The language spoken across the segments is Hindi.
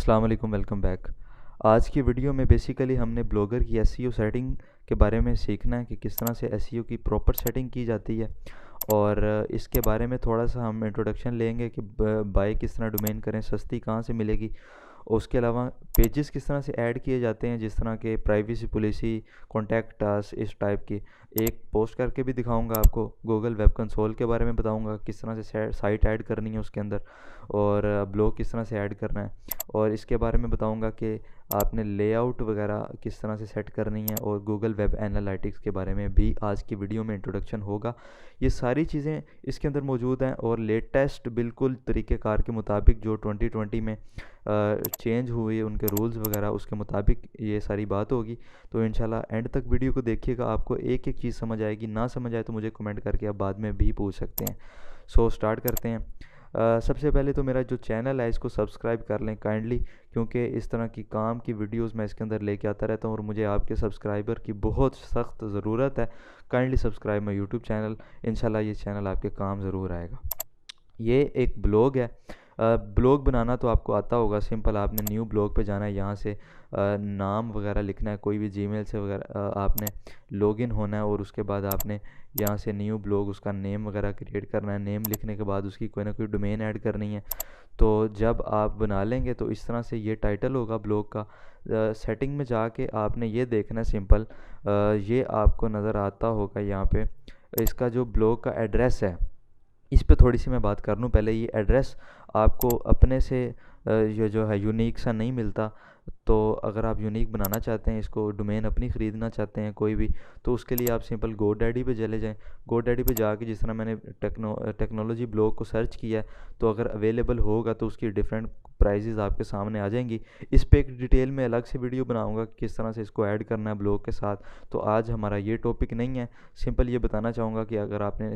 अस्सलाम वालेकुम, वेलकम बैक। आज की वीडियो में बेसिकली हमने ब्लॉगर की एसईओ सेटिंग के बारे में सीखना है कि किस तरह से एसईओ की प्रॉपर सेटिंग की जाती है। और इसके बारे में थोड़ा सा हम इंट्रोडक्शन लेंगे कि बाय किस तरह डोमेन करें, सस्ती कहाँ से मिलेगी। और उसके अलावा पेजेस किस तरह से ऐड किए जाते हैं, जिस तरह के प्राइवेसी पॉलिसी, कॉन्टैक्ट अस, इस टाइप की एक पोस्ट करके भी दिखाऊंगा आपको। गूगल वेब कंसोल के बारे में बताऊंगा किस तरह से साइट ऐड करनी है उसके अंदर, और ब्लॉग किस तरह से ऐड करना है। और इसके बारे में बताऊंगा कि आपने लेआउट वगैरह किस तरह से सेट करनी है, और गूगल वेब एनालिटिक्स के बारे में भी आज की वीडियो में इंट्रोडक्शन होगा। ये सारी चीज़ें इसके अंदर मौजूद हैं, और लेटेस्ट बिल्कुल तरीक़ेकार के मुताबिक जो 2020 में चेंज हुए उनके रूल्स वगैरह, उसके मुताबिक ये सारी बात होगी। तो इंशाल्लाह एंड तक वीडियो को देखिएगा, आपको एक एक चीज़ समझ आएगी। ना समझ आए तो मुझे कमेंट करके आप बाद में भी पूछ सकते हैं। सो स्टार्ट करते हैं। सबसे पहले तो मेरा जो चैनल है इसको सब्सक्राइब कर लें काइंडली, क्योंकि इस तरह की काम की वीडियोस मैं इसके अंदर लेके आता रहता हूँ और मुझे आपके सब्सक्राइबर की बहुत सख्त ज़रूरत है। Kindly subscribe my YouTube channel, इंशाल्लाह ये चैनल आपके काम ज़रूर आएगा। ये एक ब्लॉग है। ब्लॉग बनाना तो आपको आता होगा, सिंपल आपने न्यू ब्लॉग पे जाना है, यहाँ से नाम वगैरह लिखना है, कोई भी जीमेल से वगैरह आपने लॉगिन होना है, और उसके बाद आपने यहाँ से न्यू ब्लॉग उसका नेम वगैरह क्रिएट करना है। नेम लिखने के बाद उसकी कोई ना कोई डोमेन ऐड करनी है। तो जब आप बना लेंगे तो इस तरह से ये टाइटल होगा ब्लॉग का। सेटिंग में जाके आपने ये देखना है, सिंपल ये आपको नज़र आता होगा यहाँ पे। इसका जो ब्लॉग का एड्रेस है, इस पे थोड़ी सी मैं बात कर लूँ पहले। ये एड्रेस आपको अपने से ये जो है यूनिक सा नहीं मिलता। तो अगर आप यूनिक बनाना चाहते हैं, इसको डोमेन अपनी ख़रीदना चाहते हैं कोई भी, तो उसके लिए आप सिंपल GoDaddy पे चले जाएं। GoDaddy पे जाके जिस तरह मैंने टेक्नोलॉजी ब्लॉग को सर्च किया है, तो अगर अवेलेबल होगा तो उसकी डिफरेंट प्राइजेस आपके सामने आ जाएंगी। इस पे एक डिटेल में अलग से वीडियो बनाऊंगा किस तरह से इसको ऐड करना है ब्लॉग के साथ। तो आज हमारा ये टॉपिक नहीं है। सिंपल ये बताना चाहूँगा कि अगर आपने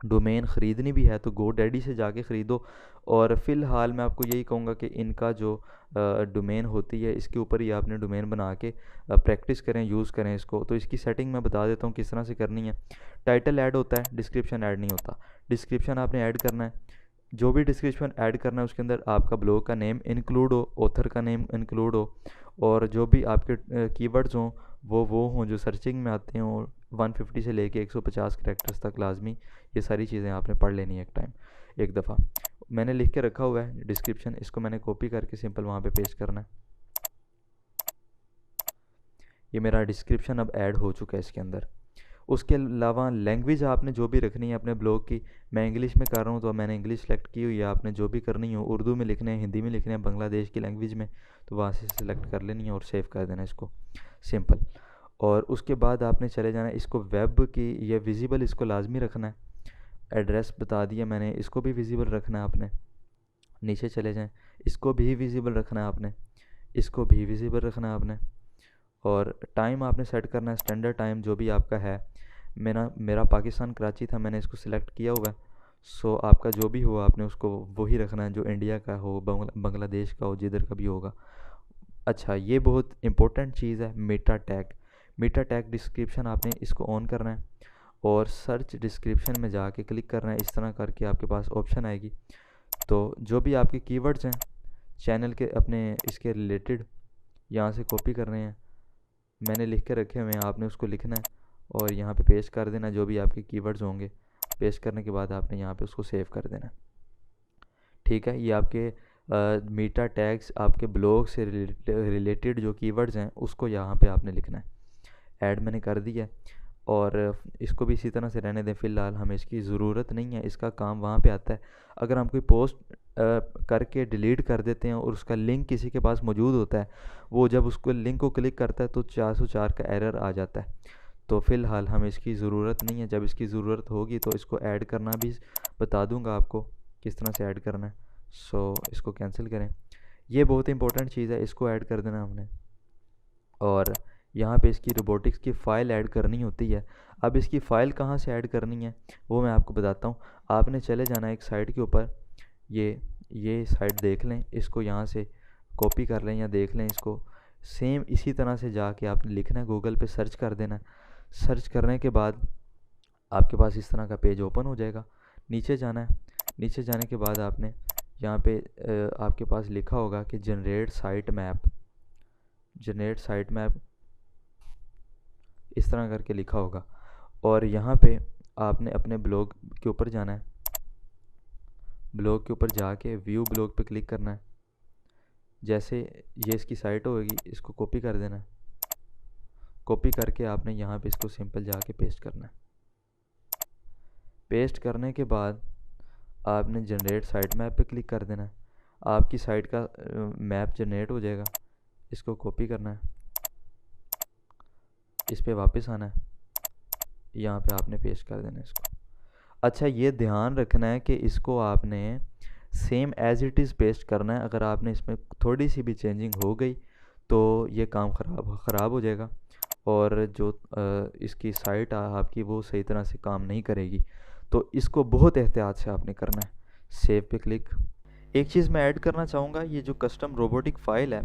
डोमेन ख़रीदनी भी है तो GoDaddy से जाके ख़रीदो। और फ़िलहाल मैं आपको यही कहूँगा कि इनका जो डोमेन होती है, इसके ऊपर ही आपने डोमेन बना के प्रैक्टिस करें, यूज़ करें इसको। तो इसकी सेटिंग मैं बता देता हूँ किस तरह से करनी है। टाइटल ऐड होता है, डिस्क्रिप्शन ऐड नहीं होता। डिस्क्रिप्शन आपने ऐड करना है। जो भी डिस्क्रिप्शन ऐड करना है उसके अंदर आपका ब्लॉग का नेम इंक्लूड हो, ऑथर का नेम इंक्लूड हो, और जो भी आपके कीवर्ड्स हों वो हों जो सर्चिंग में आते हों। 150 से लेके 150 कैरेक्टर्स तक लाजमी ये सारी चीज़ें आपने पढ़ लेनी है एक दफ़ा। मैंने लिख के रखा हुआ है डिस्क्रिप्शन, इसको मैंने कॉपी करके सिंपल वहाँ पे पेस्ट करना है। ये मेरा डिस्क्रिप्शन अब ऐड हो चुका है इसके अंदर। उसके अलावा लैंग्वेज आपने जो भी रखनी है अपने ब्लॉग की, मैं इंग्लिश में कर रहा हूँ तो मैंने इंग्लिश सेलेक्ट की हुई है। आपने जो भी करनी हो, उर्दू में लिखने हैं, हिंदी में लिखने हैं, बांग्लादेश की लैंग्वेज में, तो वहाँ से सिलेक्ट कर लेनी है और सेव कर देना इसको, सिंपल। और उसके बाद आपने चले जाना है इसको वेब की, ये विजिबल इसको लाजमी रखना है। एड्रेस बता दिया मैंने, इसको भी विजिबल रखना है आपने। नीचे चले जाएं, इसको भी विजिबल रखना है आपने, इसको भी विजिबल रखना है आपने। और टाइम आपने सेट करना है स्टैंडर्ड टाइम जो भी आपका है। मेरा पाकिस्तान कराची था, मैंने इसको सिलेक्ट किया हुआ है। सो आपका जो भी हो आपने उसको वही रखना है, जो इंडिया का हो, बांग्लादेश का हो, जिधर का भी होगा। अच्छा, ये बहुत इंपॉर्टेंट चीज़ है, Meta tag. Meta tag description आपने इसको ऑन करना है, और सर्च डिस्क्रिप्शन में जाके क्लिक करना है। इस तरह करके आपके पास ऑप्शन आएगी। तो जो भी आपके कीवर्ड्स हैं चैनल के अपने इसके रिलेटेड, यहाँ से कॉपी करने हैं। मैंने लिख के रखे हुए हैं, आपने उसको लिखना है और यहाँ पे पेस्ट कर देना जो भी आपके कीवर्ड्स होंगे। पेस्ट करने के बाद आपने यहाँ पे उसको सेव कर देना। ठीक है, ये आपके मेटा टैग्स आपके ब्लॉग से रिलेटेड जो कीवर्ड्स हैं उसको यहाँ पे आपने लिखना है। ऐड मैंने कर दिया है, और इसको भी इसी तरह से रहने दें। फ़िलहाल हमें इसकी ज़रूरत नहीं है, इसका काम वहाँ पे आता है। अगर हम कोई पोस्ट करके डिलीट कर देते हैं और उसका लिंक किसी के पास मौजूद होता है, वो जब उसको लिंक को क्लिक करता है तो 404 का एरर आ जाता है। तो फ़िलहाल हमें इसकी ज़रूरत नहीं है। जब इसकी ज़रूरत होगी तो इसको ऐड करना भी बता दूंगा आपको किस तरह से ऐड करना है। सो इसको कैंसिल करें। ये बहुत इंपॉर्टेंट चीज़ है, इसको ऐड कर देना हमने। और यहाँ पे इसकी रोबोटिक्स की फ़ाइल ऐड करनी होती है। अब इसकी फ़ाइल कहाँ से ऐड करनी है वो मैं आपको बताता हूँ। आपने चले जाना एक साइट के ऊपर, ये साइट देख लें, इसको यहाँ से कॉपी कर लें या देख लें इसको। सेम इसी तरह से जाके आपने लिखना है, गूगल पे सर्च कर देना है। सर्च करने के बाद आपके पास इस तरह का पेज ओपन हो जाएगा। नीचे जाना है। नीचे जाने के बाद आपने यहाँ पे आपके पास लिखा होगा कि जनरेट साइट मैप इस तरह करके लिखा होगा। और यहाँ पे आपने अपने ब्लॉग के ऊपर जाना है, ब्लॉग के ऊपर जाके व्यू ब्लॉग पे क्लिक करना है। जैसे ये इसकी साइट होगी, इसको कॉपी कर देना है। कॉपी करके आपने यहाँ पे इसको सिंपल जाके पेस्ट करना है। पेस्ट करने के बाद आपने जनरेट साइट मैप पे क्लिक कर देना है। आपकी साइट का मैप जनरेट हो जाएगा। इसको कॉपी करना है, इस पे वापस आना है, यहाँ पे आपने पेस्ट कर देना है इसको। अच्छा, ये ध्यान रखना है कि इसको आपने same as it is paste करना है। अगर आपने इसमें थोड़ी सी भी चेंजिंग हो गई तो ये काम ख़राब हो जाएगा और जो इसकी साइट आपकी वो सही तरह से काम नहीं करेगी। तो इसको बहुत एहतियात से आपने करना है। सेव पे क्लिक। एक चीज़ मैं ऐड करना चाहूँगा, ये जो कस्टम रोबोटिक फ़ाइल है,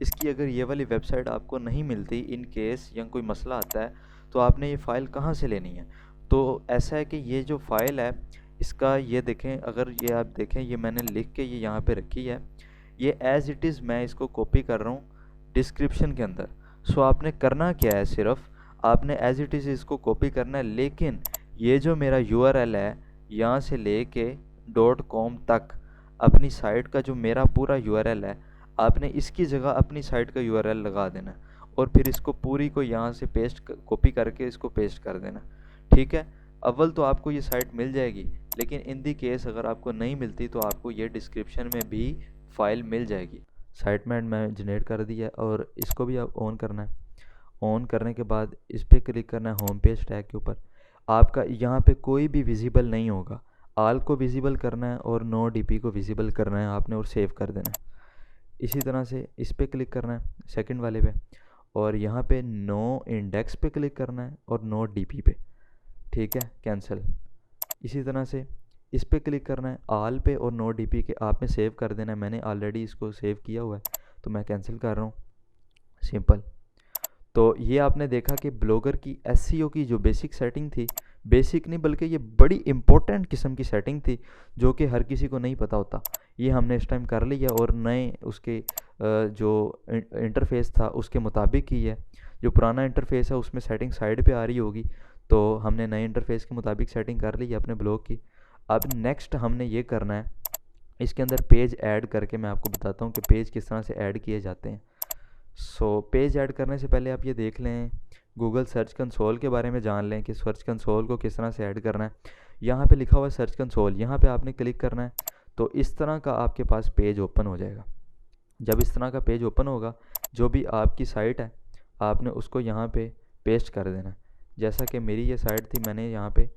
इसकी अगर ये वाली वेबसाइट आपको नहीं मिलती, इन केस या कोई मसला आता है, तो आपने ये फ़ाइल कहाँ से लेनी है। तो ऐसा है कि ये जो फ़ाइल है इसका ये देखें, अगर ये आप देखें, ये मैंने लिख के ये यहाँ पे रखी है, ये एज़ इट इज़ मैं इसको कॉपी कर रहा हूँ डिस्क्रिप्शन के अंदर। सो आपने करना क्या है, सिर्फ आपने एज़ इट इज़ इसको कॉपी करना है, लेकिन ये जो मेरा URL है यहाँ से लेके .com तक अपनी साइट का जो मेरा पूरा URL है, आपने इसकी जगह अपनी साइट का URL लगा देना है और फिर इसको पूरी को यहाँ से कॉपी करके इसको पेस्ट कर देना। ठीक है, अव्वल तो आपको ये साइट मिल जाएगी, लेकिन इन दी केस अगर आपको नहीं मिलती तो आपको ये डिस्क्रिप्शन में भी फाइल मिल जाएगी। साइट मैं जनरेट कर दिया और इसको भी आप ऑन करना है। ऑन करने के बाद इस पर क्लिक करना है होम पेज टैग के ऊपर। आपका यहाँ पे कोई भी विजिबल नहीं होगा, आल को विजिबल करना है और नो DP को विजिबल करना है आपने और सेव कर देना है। इसी तरह से इस पर क्लिक करना है सेकंड वाले पे और यहाँ पे नो इंडेक्स पे क्लिक करना है और नो DP पे। ठीक है, कैंसिल। इसी तरह से इस पे क्लिक करना है आल पे और नो DP के आपने सेव कर देना है। मैंने ऑलरेडी इसको सेव किया हुआ है तो मैं कैंसिल कर रहा हूँ, सिंपल। तो ये आपने देखा कि ब्लॉगर की SEO की जो बेसिक सेटिंग थी, बेसिक नहीं बल्कि ये बड़ी इंपॉर्टेंट किस्म की सेटिंग थी जो कि हर किसी को नहीं पता होता, ये हमने इस टाइम कर लिया और नए उसके जो इंटरफेस था उसके मुताबिक ही है। जो पुराना इंटरफेस है उसमें सेटिंग साइड पे आ रही होगी, तो हमने नए इंटरफेस के मुताबिक सेटिंग कर ली है अपने ब्लॉग की। अब नेक्स्ट हमने ये करना है, इसके अंदर पेज ऐड करके मैं आपको बताता हूँ कि पेज किस तरह से ऐड किए जाते हैं। सो पेज ऐड करने से पहले आप ये देख लें, गूगल सर्च कंसोल के बारे में जान लें कि सर्च कंसोल को किस तरह से ऐड करना है। यहाँ पे लिखा हुआ है सर्च कंसोल, यहाँ पे आपने क्लिक करना है तो इस तरह का आपके पास पेज ओपन हो जाएगा। जब इस तरह का पेज ओपन होगा, जो भी आपकी साइट है आपने उसको यहाँ पे पेस्ट कर देना है। जैसा कि मेरी ये साइट थी, मैंने यहाँ पे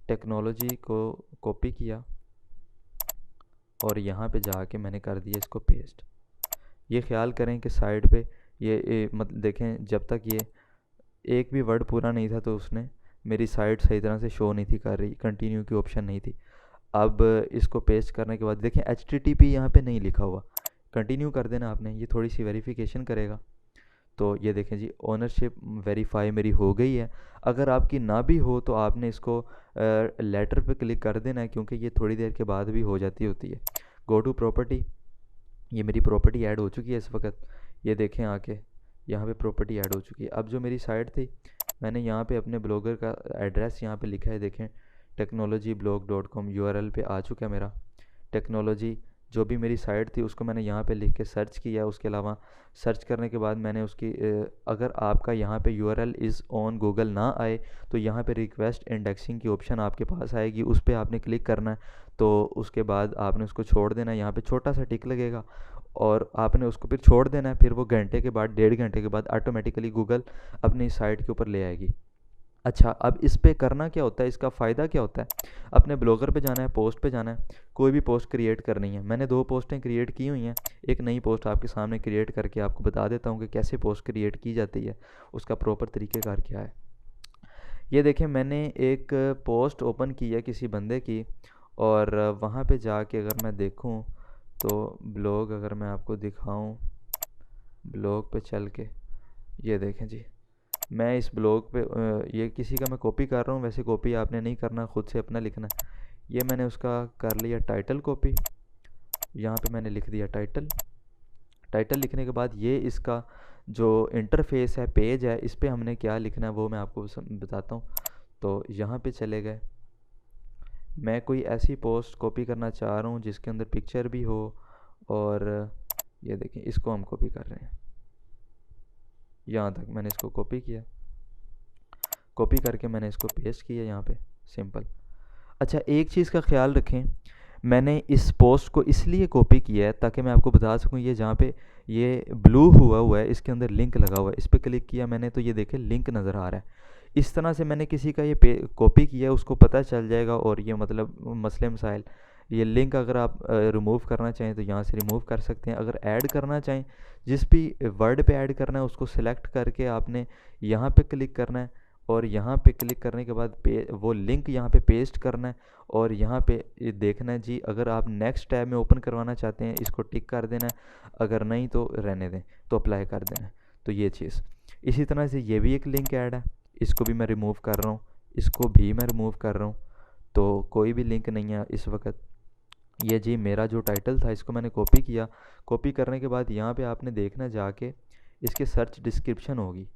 टेक्नोलॉजी को कॉपी किया और यहाँ पे जाके मैंने कर दिया इसको पेस्ट। ये ख्याल करें कि साइड पे ये मतलब देखें, जब तक ये एक भी वर्ड पूरा नहीं था तो उसने मेरी साइट सही तरह से शो नहीं थी कर रही, कंटिन्यू की ऑप्शन नहीं थी। अब इसको पेस्ट करने के बाद देखें HTTP यहाँ पे नहीं लिखा हुआ, कंटिन्यू कर देना आपने, ये थोड़ी सी वेरिफिकेशन करेगा। तो ये देखें जी, ओनरशिप वेरीफाई मेरी हो गई है। अगर आपकी ना भी हो तो आपने इसको लेटर पे क्लिक कर देना है, क्योंकि ये थोड़ी देर के बाद भी हो जाती होती है। गो टू प्रॉपर्टी, ये मेरी प्रॉपर्टी ऐड हो चुकी है इस वक्त, ये देखें आके यहाँ पे प्रॉपर्टी ऐड हो चुकी है। अब जो मेरी साइट थी, मैंने यहाँ पे अपने ब्लॉगर का एड्रेस यहाँ पे लिखा है, देखें technologyblog.com URL पे आ चुका है मेरा। टेक्नोलॉजी जो भी मेरी साइट थी उसको मैंने यहाँ पे लिख के सर्च किया। उसके अलावा सर्च करने के बाद मैंने उसकी अगर आपका यहाँ पे URL इज़ ऑन गूगल ना आए तो यहाँ पे रिक्वेस्ट इंडेक्सिंग की ऑप्शन आपके पास आएगी, उस पर आपने क्लिक करना है। तो उसके बाद आपने उसको छोड़ देना है, यहाँ पे छोटा सा टिक लगेगा और आपने उसको फिर छोड़ देना है। फिर वो घंटे के बाद, 1.5 घंटे के बाद ऑटोमेटिकली गूगल अपनी साइट के ऊपर ले आएगी। अच्छा, अब इस पे करना क्या होता है, इसका फ़ायदा क्या होता है। अपने ब्लॉगर पे जाना है, पोस्ट पे जाना है, कोई भी पोस्ट क्रिएट करनी है। मैंने 2 पोस्टें क्रिएट की हुई हैं, एक नई पोस्ट आपके सामने क्रिएट करके आपको बता देता हूँ कि कैसे पोस्ट क्रिएट की जाती है, उसका प्रॉपर तरीक़ेकार क्या है। ये देखें, मैंने एक पोस्ट ओपन की है किसी बंदे की, और वहाँ पे जाके अगर मैं देखूँ तो ब्लॉग अगर मैं आपको दिखाऊँ, ब्लॉग पे चल के ये देखें जी, मैं इस ब्लॉग पे ये किसी का मैं कॉपी कर रहा हूँ। वैसे कॉपी आपने नहीं करना, ख़ुद से अपना लिखना है। ये मैंने उसका कर लिया टाइटल कॉपी, यहाँ पे मैंने लिख दिया टाइटल। टाइटल लिखने के बाद ये इसका जो इंटरफेस है, पेज है, इस पर हमने क्या लिखना है वो मैं आपको बताता हूँ। तो यहाँ पे चले गए, मैं कोई ऐसी पोस्ट कॉपी करना चाह रहा हूँ जिसके अंदर पिक्चर भी हो, और ये देखें इसको हम कॉपी कर रहे हैं, यहाँ तक मैंने इसको कॉपी किया, कॉपी करके मैंने इसको पेस्ट किया यहाँ पे, सिंपल। अच्छा, एक चीज़ का ख्याल रखें, मैंने इस पोस्ट को इसलिए कॉपी किया है ताकि मैं आपको बता सकूं, ये जहाँ पे ये ब्लू हुआ है इसके अंदर लिंक लगा हुआ है, इस पर क्लिक किया मैंने तो ये देखें लिंक नज़र आ रहा है। इस तरह से मैंने किसी का ये कॉपी किया, उसको पता चल जाएगा, और ये मतलब मसले मसाइल, ये लिंक अगर आप रिमूव करना चाहें तो यहाँ से रिमूव कर सकते हैं। अगर ऐड करना चाहें, जिस भी वर्ड पे ऐड करना है उसको सिलेक्ट करके आपने यहाँ पे क्लिक करना है, और यहाँ पे क्लिक करने के बाद वो लिंक यहाँ पे पेस्ट करना है, और यहाँ पे ये देखना है जी, अगर आप नेक्स्ट टैब में ओपन करवाना चाहते हैं इसको टिक कर देना है, अगर नहीं तो रहने दें, तो अप्लाई कर देना है। तो ये चीज़ इसी तरह से ये भी एक लिंक ऐड है, इसको भी मैं रिमूव कर रहा हूँ, इसको भी मैं रिमूव कर रहा हूँ, तो कोई भी लिंक नहीं है इस वक्त। ये जी मेरा जो टाइटल था इसको मैंने कॉपी किया, कॉपी करने के बाद यहाँ पे आपने देखना जाके इसके सर्च डिस्क्रिप्शन होगी,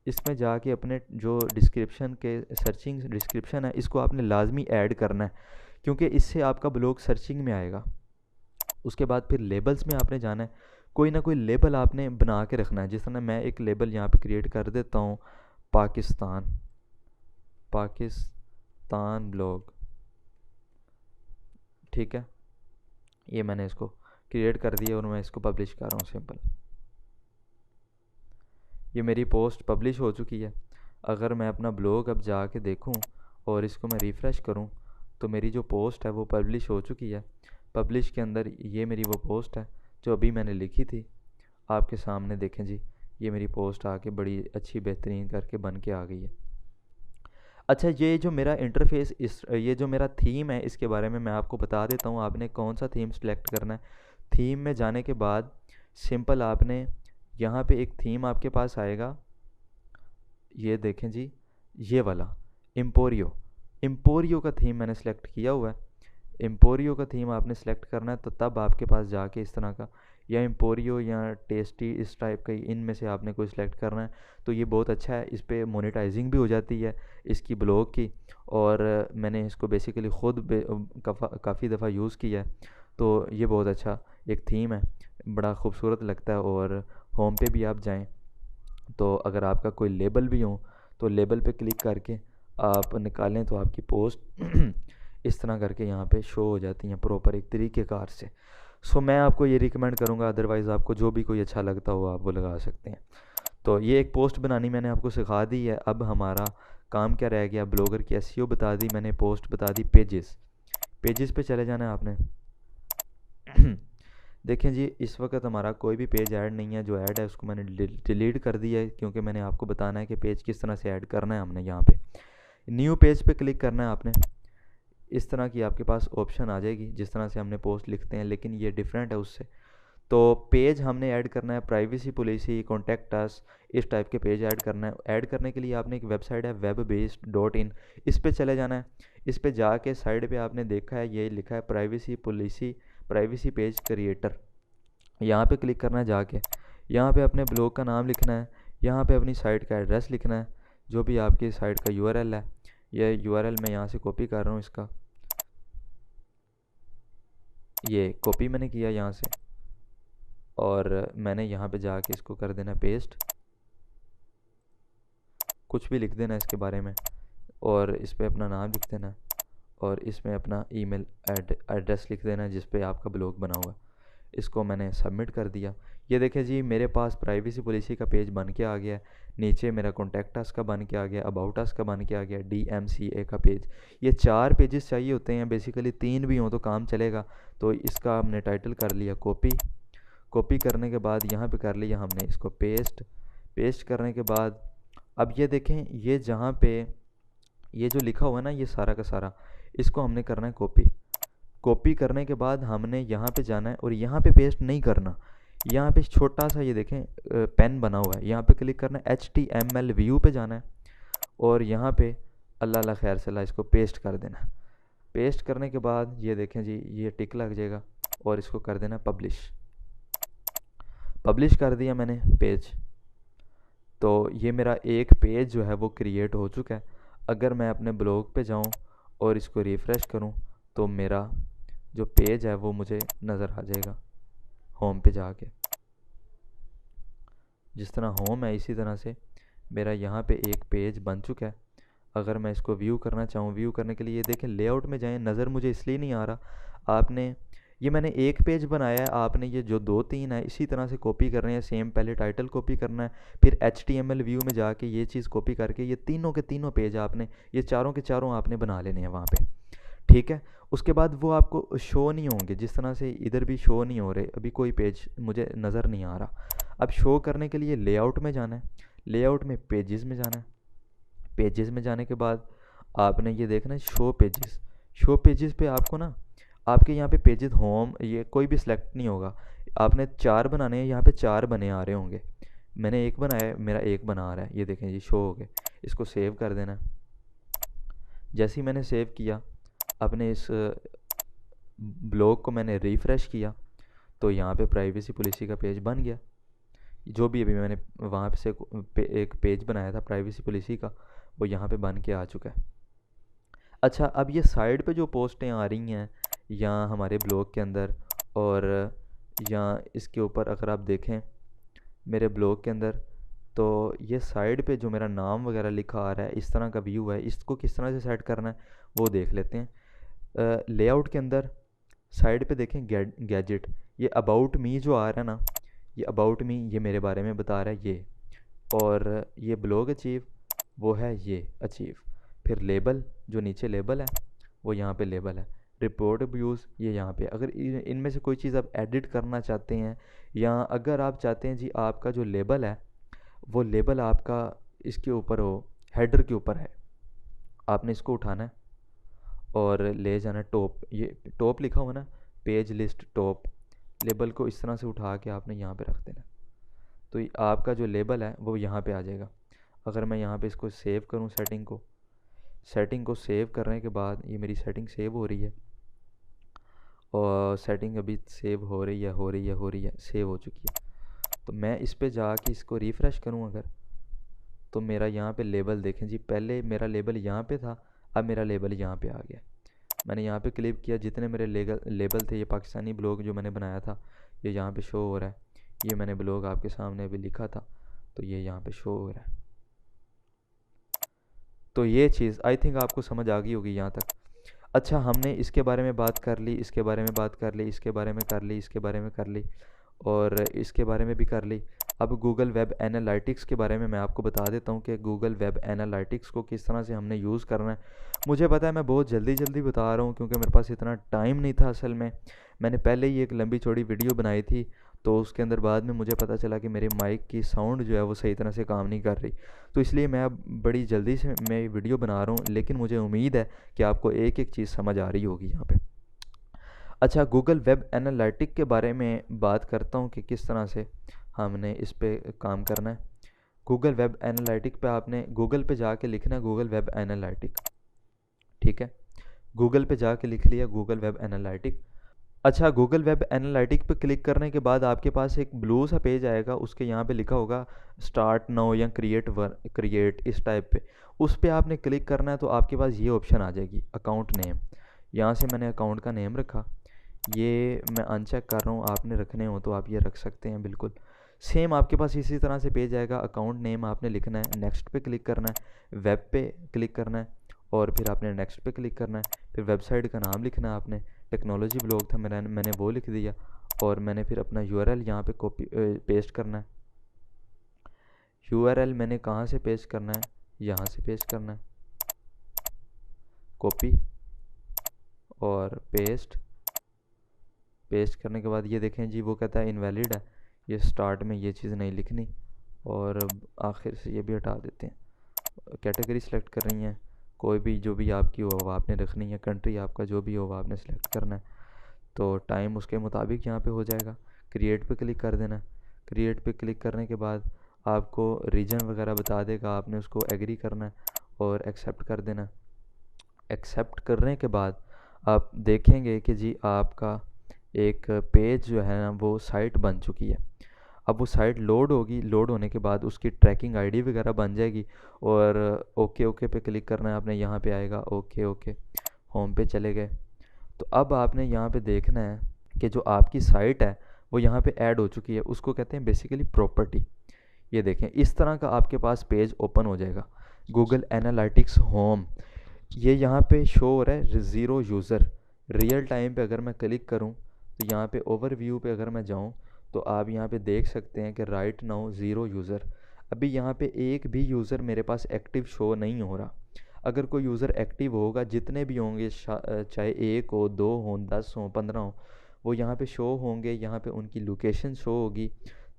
इसमें जाके अपने जो डिस्क्रिप्शन के सर्चिंग डिस्क्रिप्शन है इसको आपने लाजमी ऐड करना है, क्योंकि इससे आपका ब्लॉग सर्चिंग में आएगा। उसके बाद फिर लेबल्स में आपने जाना है, कोई ना कोई लेबल आपने बना के रखना है। जिस तरह मैं एक लेबल यहाँ पे क्रिएट कर देता हूँ, पाकिस्तान, पाकिस्तान ब्लॉग, ठीक है, ये मैंने इसको क्रिएट कर दिया और मैं इसको पब्लिश कर रहा हूँ, सिंपल। ये मेरी पोस्ट पब्लिश हो चुकी है। अगर मैं अपना ब्लॉग अब जाके देखूं और इसको मैं रिफ़्रेश करूं तो मेरी जो पोस्ट है वो पब्लिश हो चुकी है। पब्लिश के अंदर ये मेरी वो पोस्ट है जो अभी मैंने लिखी थी, आपके सामने देखें जी, ये मेरी पोस्ट आके बड़ी अच्छी बेहतरीन करके बन के आ गई है। अच्छा, ये जो मेरा इंटरफेस, ये जो मेरा थीम है इसके बारे में मैं आपको बता देता हूँ, आपने कौन सा थीम सेलेक्ट करना है। थीम में जाने के बाद सिंपल आपने यहाँ पे एक थीम आपके पास आएगा, ये देखें जी, ये वाला एम्पोरियो, एम्पोरियो का थीम मैंने सेलेक्ट किया हुआ है। एम्पोरियो का थीम आपने सेलेक्ट करना है, तो तब आपके पास जाके इस तरह का, या एम्पोरियो या टेस्टी, इस टाइप का इनमें से आपने कोई सिलेक्ट करना है। तो ये बहुत अच्छा है, इस पर मोनेटाइजिंग भी हो जाती है इसकी ब्लॉग की, और मैंने इसको बेसिकली ख़ुद काफ़ी दफ़ा यूज़ किया है। तो ये बहुत अच्छा एक थीम है, बड़ा खूबसूरत लगता है। और होम पे भी आप जाएं तो अगर आपका कोई लेबल भी हो तो लेबल पे क्लिक करके आप निकालें तो आपकी पोस्ट इस तरह करके यहाँ पे शो हो जाती हैं प्रॉपर एक तरीक़ेकार से। सो मैं आपको ये रिकमेंड करूँगा, अदरवाइज़ आपको जो भी कोई अच्छा लगता हो आप वो लगा सकते हैं। तो ये एक पोस्ट बनानी मैंने आपको सिखा दी है। अब हमारा काम क्या रह गया, ब्लॉगर की एसईओ बता दी मैंने, पोस्ट बता दी, पेजेस, पेजेस पे चले जाना है आपने। देखें जी, इस वक्त हमारा कोई भी पेज ऐड नहीं है, जो ऐड है उसको मैंने डिलीट कर दिया है, क्योंकि मैंने आपको बताना है कि पेज किस तरह से ऐड करना है। हमने यहाँ पे न्यू पेज पे क्लिक करना है आपने, इस तरह की आपके पास ऑप्शन आ जाएगी जिस तरह से हमने पोस्ट लिखते हैं, लेकिन ये डिफरेंट है उससे। तो पेज हमने ऐड करना है प्राइवेसी पॉलिसी, कॉन्टैक्ट अस, इस टाइप के पेज ऐड करना है। ऐड करने के लिए आपने एक वेबसाइट है web-based.in, इस पे चले जाना है। इस पे जाके साइड पे आपने देखा है ये लिखा है privacy policy, privacy page creator, यहाँ पे क्लिक करना है। जाके यहाँ पे अपने ब्लॉग का नाम लिखना है, यहाँ पे अपनी साइट का एड्रेस लिखना है, जो भी आपकी साइट का यूआरएल है। ये यूआरएल मैं यहाँ से कॉपी कर रहा हूँ, इसका ये कॉपी मैंने किया यहाँ से, और मैंने यहाँ पे जाके इसको कर देना पेस्ट, कुछ भी लिख देना इसके बारे में, और इस पर अपना नाम लिख देना, और इसमें अपना ईमेल एड्रेस लिख देना जिस पे आपका ब्लॉग बना हुआ है। इसको मैंने सबमिट कर दिया। ये देखें जी, मेरे पास प्राइवेसी पॉलिसी का पेज बन के आ गया, नीचे मेरा कॉन्टैक्ट अस का बन के आ गया, अबाउट अस का बन के आ गया, DMCA का पेज। ये 4 पेजेस चाहिए होते हैं, बेसिकली 3 भी हों तो काम चलेगा। तो इसका हमने टाइटल कर लिया कॉपी, कॉपी करने के बाद यहाँ पे कर लिया हमने इसको पेस्ट, पेस्ट करने के बाद अब ये देखें, ये जहाँ पे ये जो लिखा हुआ है ना, ये सारा का सारा, इसको हमने करना है कॉपी। कॉपी करने के बाद हमने यहाँ पे जाना है और यहाँ पे पेस्ट नहीं करना, यहाँ पे छोटा सा ये देखें पेन बना हुआ है, यहाँ पे क्लिक करना है, HTML व्यू पे जाना है, और यहाँ पे अल्लाह खैर से इसको पेस्ट कर देना है। पेस्ट करने के बाद ये देखें जी, ये टिक लग जाएगा और इसको कर देना पब्लिश। पब्लिश कर दिया मैंने पेज, तो ये मेरा एक पेज जो है वो क्रिएट हो चुका है। अगर मैं अपने ब्लॉग पे जाऊं और इसको रिफ़्रेश करूं तो मेरा जो पेज है वो मुझे नज़र आ जाएगा होम पे जाके। जिस तरह होम है इसी तरह से मेरा यहाँ पे एक पेज बन चुका है। अगर मैं इसको व्यू करना चाहूँ, व्यू करने के लिए देखें लेआउट में जाएं, नज़र मुझे इसलिए नहीं आ रहा, आपने ये मैंने एक पेज बनाया है, आपने ये जो 2-3 है इसी तरह से कॉपी करने हैं सेम। पहले टाइटल कॉपी करना है, फिर HTML व्यू में जाके ये चीज़ कॉपी करके ये तीनों के तीनों पेज आपने, ये चारों के चारों आपने बना लेने हैं वहाँ पे, ठीक है। उसके बाद वो आपको शो नहीं होंगे, जिस तरह से इधर भी शो नहीं हो रहे, अभी कोई पेज मुझे नज़र नहीं आ रहा। अब शो करने के लिए लेआउट में जाना है, लेआउट में पेजेस में जाना है। पेजेस में जाने के बाद आपने ये देखना है शो पेजेस। शो पेजेस पे आपको ना आपके यहाँ पे पेजेस होम ये कोई भी सिलेक्ट नहीं होगा, आपने 4 बनाने हैं, यहाँ पे 4 बने आ रहे होंगे। मैंने एक बनाया है, मेरा एक बना आ रहा है, ये देखें जी शो हो गए। इसको सेव कर देना है। जैसे ही मैंने सेव किया, अपने इस ब्लॉग को मैंने रिफ़्रेश किया तो यहाँ पे प्राइवेसी पॉलिसी का पेज बन गया। जो भी अभी मैंने वहाँ से एक पेज बनाया था प्राइवेसी पॉलिसी का, वो यहाँ पे बन के आ चुका है। अच्छा, अब ये साइड पे जो पोस्टें आ रही हैं या हमारे ब्लॉग के अंदर, और या इसके ऊपर अगर आप देखें मेरे ब्लॉग के अंदर, तो ये साइड पे जो मेरा नाम वगैरह लिखा आ रहा है, इस तरह का व्यू है, इसको किस तरह से सेट करना है वो देख लेते हैं। लेआउट के अंदर साइड पे देखें गैजेट, ये अबाउट मी जो आ रहा है ना, ये अबाउट मी ये मेरे बारे में बता रहा है ये, और ये ब्लॉग अचीव वो है ये अचीव। फिर लेबल जो नीचे लेबल है वो यहाँ पे लेबल है। रिपोर्ट व्यूज़ ये यहाँ पे। अगर इनमें से कोई चीज़ आप एडिट करना चाहते हैं, या अगर आप चाहते हैं जी आपका जो लेबल है वो लेबल आपका इसके ऊपर हो, हेडर के ऊपर है, आपने इसको उठाना है और ले जाना टॉप, ये टॉप लिखा हुआ ना पेज लिस्ट टॉप, लेबल को इस तरह से उठा के आपने यहाँ पे रख देना, तो आपका जो लेबल है वो यहाँ पे आ जाएगा। अगर मैं यहाँ पे इसको सेव करूँ सेटिंग को सेव करने के बाद ये मेरी सेटिंग सेव हो रही है, और सेटिंग अभी सेव हो रही है, सेव हो चुकी है। तो मैं इस पे जाके इसको रिफ़्रेश करूँ अगर, तो मेरा यहाँ पे लेबल देखें जी, पहले मेरा लेबल यहाँ पे था, अब मेरा लेबल यहाँ पे आ गया। मैंने यहाँ पे क्लिक किया, जितने मेरे लेबल थे, ये पाकिस्तानी ब्लॉग जो मैंने बनाया था ये यहाँ पे शो हो रहा है। ये मैंने ब्लॉग आपके सामने अभी लिखा था तो ये यहाँ पे शो हो रहा है। तो ये चीज़ आई थिंक आपको समझ आ गई होगी यहाँ तक। अच्छा, हमने इसके बारे में बात कर ली, इसके बारे में बात कर ली, इसके बारे में कर ली, इसके बारे में कर ली, और इसके बारे में भी कर ली। अब गूगल वेब एनालिटिक्स के बारे में मैं आपको बता देता हूँ कि गूगल वेब एनालिटिक्स को किस तरह से हमने यूज़ करना है। मुझे पता है मैं बहुत जल्दी बता रहा हूँ क्योंकि मेरे पास इतना टाइम नहीं था असल में। मैंने पहले ही एक लंबी चौड़ी वीडियो बनाई थी, तो उसके अंदर बाद में मुझे पता चला कि मेरे माइक की साउंड जो है वो सही तरह से काम नहीं कर रही, तो इसलिए मैं अब बड़ी जल्दी से मैं वीडियो बना रहा हूँ, लेकिन मुझे उम्मीद है कि आपको एक एक चीज़ समझ आ रही होगी यहाँ पे। अच्छा, गूगल वेब एनालिटिक के बारे में बात करता हूँ कि किस तरह से हमने इस पे काम करना है। गूगल वेब एनालिटिक पे आपने गूगल पे जाके लिखना है गूगल वेब एनालिटिक, ठीक है। गूगल पे जाके लिख लिया गूगल वेब एनालिटिक। अच्छा, गूगल वेब एनालिटिक पे क्लिक करने के बाद आपके पास एक ब्लू सा पेज आएगा, उसके यहाँ पे लिखा होगा स्टार्ट नाउ या क्रिएट इस टाइप पे, उस पे आपने क्लिक करना है। तो आपके पास ये ऑप्शन आ जाएगी अकाउंट नेम। यहाँ से मैंने अकाउंट का नेम रखा, ये मैं अनचेक कर रहा हूँ, आपने रखने हो तो आप ये रख सकते हैं बिल्कुल। सेम आपके पास इसी तरह से पेज आएगा, अकाउंट नेम आपने लिखना है, नेक्स्ट पे क्लिक करना है, वेब पे क्लिक करना है, और फिर आपने नेक्स्ट पे क्लिक करना है। फिर वेबसाइट का नाम लिखना है आपने, टेक्नोलॉजी ब्लॉग था मैंने वो लिख दिया, और मैंने फिर अपना यूआरएल यहाँ पे कॉपी पेस्ट करना है। यूआरएल मैंने कहाँ से पेस्ट करना है, यहाँ से पेस्ट करना है, कॉपी और पेस्ट करने के बाद ये देखें जी वो कहता है इनवैलिड है, ये स्टार्ट में ये चीज़ नहीं लिखनी, और आखिर से ये भी हटा देते हैं। कैटेगरी सेलेक्ट कर रही हैं, कोई भी जो भी आपकी हो वो आपने रखनी है, कंट्री आपका जो भी हो वो आपने सेलेक्ट करना है, तो टाइम उसके मुताबिक यहाँ पे हो जाएगा। क्रिएट पे क्लिक कर देना। क्रिएट पे क्लिक करने के बाद आपको रीजन वगैरह बता देगा, आपने उसको एग्री करना है और एक्सेप्ट कर देना। एक्सेप्ट करने के बाद आप देखेंगे कि जी आपका एक पेज जो है ना वो साइट बन चुकी है। अब वो साइट लोड होगी, लोड होने के बाद उसकी ट्रैकिंग आईडी वगैरह बन जाएगी और ओके ओके पे क्लिक करना है आपने, यहाँ पे आएगा ओके ओके, होम पे चले गए। तो अब आपने यहाँ पे देखना है कि जो आपकी साइट है वो यहाँ पे ऐड हो चुकी है, उसको कहते हैं बेसिकली प्रॉपर्टी। ये देखें इस तरह का आपके पास पेज ओपन हो जाएगा, गूगल एनालिटिक्स होम। ये यहाँ पे शो हो रहा है ज़ीरो यूज़र। रियल टाइम पे अगर मैं क्लिक करूँ तो यहाँ पे ओवरव्यू पे अगर मैं जाऊँ तो आप यहाँ पे देख सकते हैं कि राइट नाउ ज़ीरो यूज़र। अभी यहाँ पे एक भी यूज़र मेरे पास एक्टिव शो नहीं हो रहा। अगर कोई यूज़र एक्टिव होगा, जितने भी होंगे, चाहे एक हो, दो हों, 10 हों, 15 हों, वो यहाँ पे शो होंगे, यहाँ पे उनकी लोकेशन शो होगी।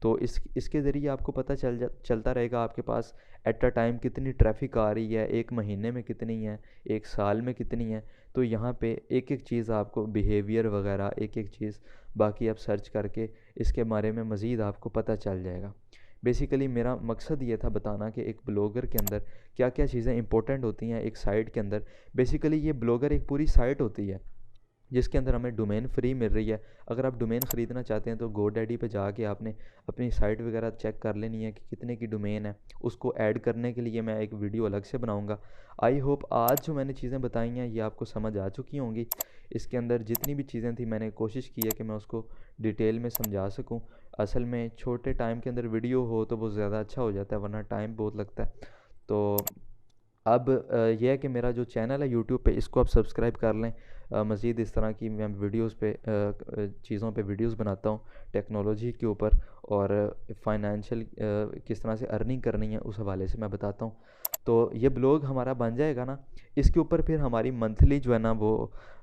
तो इसके ज़रिए आपको पता चलता रहेगा आपके पास एट अ टाइम कितनी ट्रैफिक आ रही है, एक महीने में कितनी है, एक साल में कितनी है। तो यहाँ पे एक एक चीज़ आपको, बिहेवियर वगैरह एक एक चीज़ बाकी आप सर्च करके इसके बारे में मज़ीद आपको पता चल जाएगा। बेसिकली मेरा मकसद ये था बताना कि एक ब्लॉगर के अंदर क्या क्या चीज़ें इंपॉर्टेंट होती हैं एक साइट के अंदर। बेसिकली ये ब्लॉगर एक पूरी साइट होती है जिसके अंदर हमें डोमेन फ्री मिल रही है। अगर आप डोमेन ख़रीदना चाहते हैं तो गोडैडी पे जाके आपने अपनी साइट वगैरह चेक कर लेनी है कि कितने की डोमेन है। उसको ऐड करने के लिए मैं एक वीडियो अलग से बनाऊंगा। आई होप आज जो मैंने चीज़ें बताई हैं ये आपको समझ आ चुकी होंगी। इसके अंदर जितनी भी चीज़ें थी मैंने कोशिश की है कि मैं उसको डिटेल में समझा सकूं। असल में छोटे टाइम के अंदर वीडियो हो तो वो ज़्यादा अच्छा हो जाता है, वरना टाइम बहुत लगता है। तो अब यह है कि मेरा जो चैनल है यूट्यूब पे, इसको आप सब्सक्राइब कर लें। मज़ीद इस तरह की मैं वीडियोस पे चीज़ों पे वीडियोस बनाता हूँ टेक्नोलॉजी के ऊपर, और फाइनेंशियल किस तरह से अर्निंग करनी है उस हवाले से मैं बताता हूँ। तो ये ब्लॉग हमारा बन जाएगा ना, इसके ऊपर फिर हमारी मंथली जो है ना वो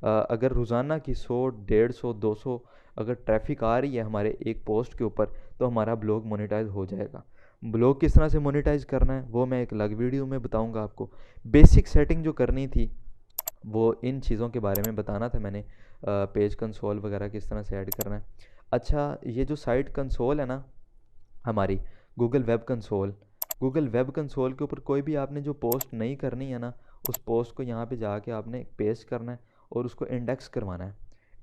अगर रोज़ाना की 100, 150, 200 अगर ट्रैफिक आ रही है हमारे एक पोस्ट के ऊपर तो हमारा ब्लॉग मोनेटाइज हो जाएगा। ब्लॉग किस तरह से मोनेटाइज करना है वो मैं एक अलग वीडियो में बताऊंगा आपको। बेसिक सेटिंग जो करनी थी वो इन चीज़ों के बारे में बताना था मैंने, पेज कंसोल वगैरह किस तरह से ऐड करना है। अच्छा, ये जो साइट कंसोल है ना हमारी, Google web console, Google web console के ऊपर कोई भी आपने जो पोस्ट नहीं करनी है ना, उस पोस्ट को यहाँ पे जाके आपने पेस्ट करना है और उसको इंडेक्स करवाना है।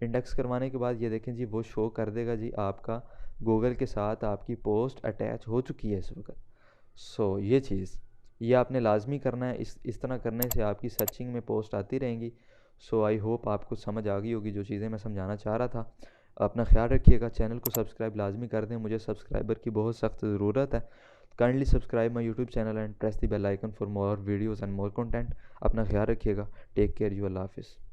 इंडेक्स करवाने के बाद ये देखें जी वो शो कर देगा जी आपका गूगल के साथ आपकी पोस्ट अटैच हो चुकी है इस वक्त। ये चीज़ ये आपने लाजमी करना है। इस तरह करने से आपकी सर्चिंग में पोस्ट आती रहेंगी। आई होप आपको समझ आ गई होगी जो चीज़ें मैं समझाना चाह रहा था। अपना ख्याल रखिएगा, चैनल को सब्सक्राइब लाजमी कर दें, मुझे सब्सक्राइबर की बहुत सख्त ज़रूरत है। Kindly subscribe my YouTube channel and press the bell icon for more videos and more content. अपना ख्याल रखिएगा। टेक केयर यू, अल्लाह हाफिज़।